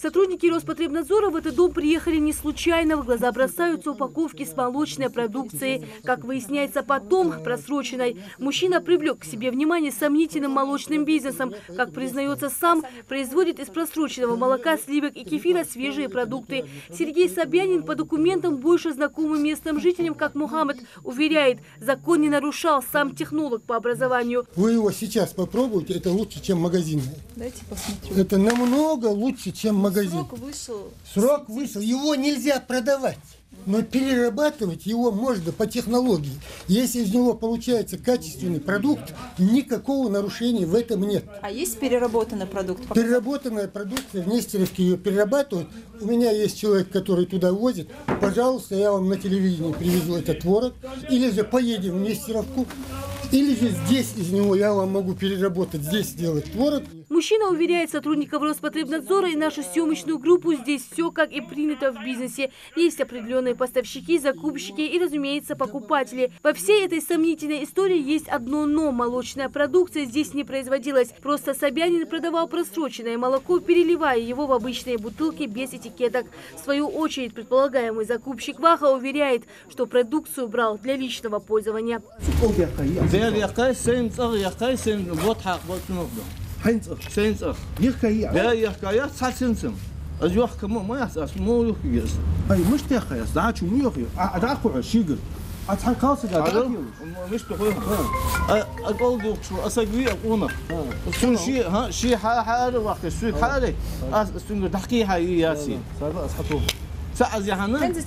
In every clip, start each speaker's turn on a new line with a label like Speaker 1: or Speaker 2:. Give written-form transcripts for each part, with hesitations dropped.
Speaker 1: Сотрудники Роспотребнадзора в этот дом приехали не случайно. В глаза бросаются упаковки с молочной продукцией. Как выясняется потом, просроченной. Мужчина привлек к себе внимание сомнительным молочным бизнесом. Как признается сам, производит из просроченного молока, сливок и кефира свежие продукты. Сергей Собянин по документам, больше знакомый местным жителям, как Мухаммед, уверяет, закон не нарушал, сам технолог по образованию.
Speaker 2: Вы его сейчас попробуйте, это лучше, чем магазин.
Speaker 3: Дайте посмотрю.
Speaker 2: Это намного лучше, чем магазин.
Speaker 3: Срок вышел.
Speaker 2: Срок вышел, его нельзя продавать. Но перерабатывать его можно по технологии. Если из него получается качественный продукт, никакого нарушения в этом нет.
Speaker 3: А есть переработанный продукт?
Speaker 2: Переработанная продукция, в Нестеровске ее перерабатывают. У меня есть человек, который туда возит. Пожалуйста, я вам на телевидении привезу этот творог. Или же поедем в Нестеровку. Или же здесь из него я вам могу переработать, здесь сделать творог.
Speaker 1: Мужчина уверяет сотрудников Роспотребнадзора и нашу съемочную группу, здесь все как и принято в бизнесе. Есть определенные поставщики, закупщики и, разумеется, покупатели. Во всей этой сомнительной истории есть одно но. Молочная продукция здесь не производилась. Просто Собянин продавал просроченное молоко, переливая его в обычные бутылки без этикеток. В свою очередь, предполагаемый закупщик Ваха уверяет, что продукцию брал для личного пользования.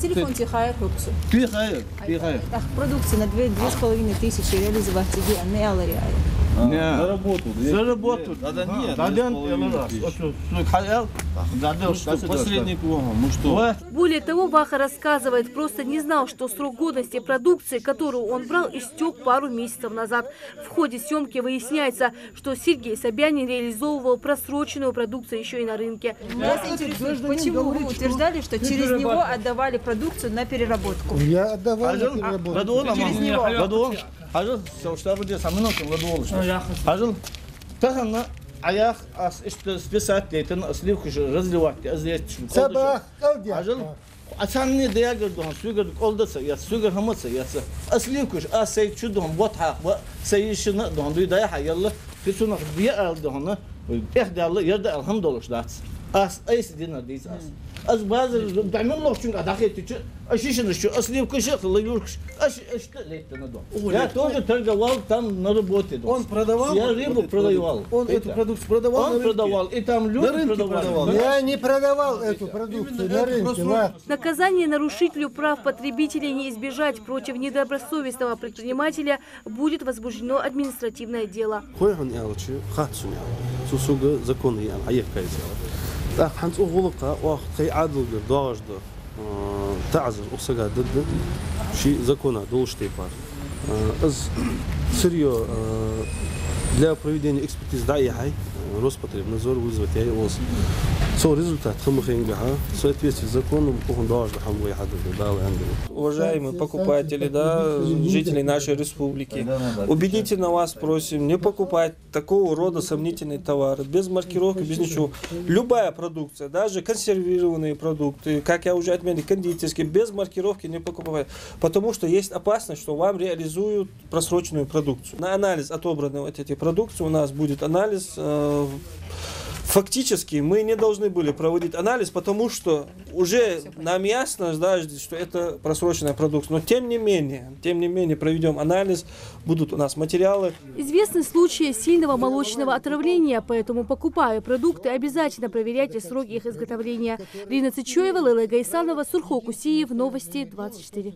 Speaker 3: Телефон тихая, продукция на 2500 реализовать тебе, а не алариая.
Speaker 4: Заработают.
Speaker 1: Более того, Ваха рассказывает, просто не знал, что срок годности продукции, которую он брал, истек пару месяцев назад. В ходе съемки выясняется, что Сергей Собянин реализовывал просроченную продукцию еще и на рынке.
Speaker 3: Нас интересует, почему вы утверждали, что через него отдавали продукцию на переработку?
Speaker 2: Я отдавал на переработку.
Speaker 3: Через него.
Speaker 4: أصلاً دياجر دهون سويجر قلدسة يا سويجر همسة يا أصليكوش أسيد شو دهون بطحة سيشنا دهون دوي دايح يلا كسونا بيئة دهون إحدى الله يرد الحمد لله شدات أيس دينا ديس أز بعض بعمل الله شو قاعد أخي تيجي أشيشنا شو أصليكوش الله يوركش أش ليتنا دهون يا توجد ترجع وال تام نربوتي دهون
Speaker 5: Он продавал?
Speaker 4: Я рыбу продавал.
Speaker 5: Он эту продукцию продавал?
Speaker 4: Он продавал, и там люди продавали.
Speaker 2: Я не продавал эту продукцию на рынке.
Speaker 1: Наказание нарушителю прав потребителей не избежать. Против недобросовестного предпринимателя будет возбуждено административное дело.
Speaker 6: Для проведения экспертизы даихай Роспотребнадзор вызвать я его. Результат в соответствии с законом
Speaker 7: Уважаемые покупатели, жители нашей республики, убедительно вас просим не покупать такого рода сомнительные товары, без маркировки, без ничего. Любая продукция, даже консервированные продукты, как я уже отметил, кондитерские, без маркировки не покупать, потому что есть опасность, что вам реализуют просроченную продукцию. На анализ отобранной этой продукции у нас будет анализ. Фактически мы не должны были проводить анализ, потому что уже нам ясно, что это просроченная продукция. Но тем не менее проведем анализ, будут у нас материалы.
Speaker 1: Известны случаи сильного молочного отравления, поэтому, покупая продукты, обязательно проверяйте сроки их изготовления. Рина Цичоева, Лейла Гайсанова, Сурхо Кусиев, Новости 24.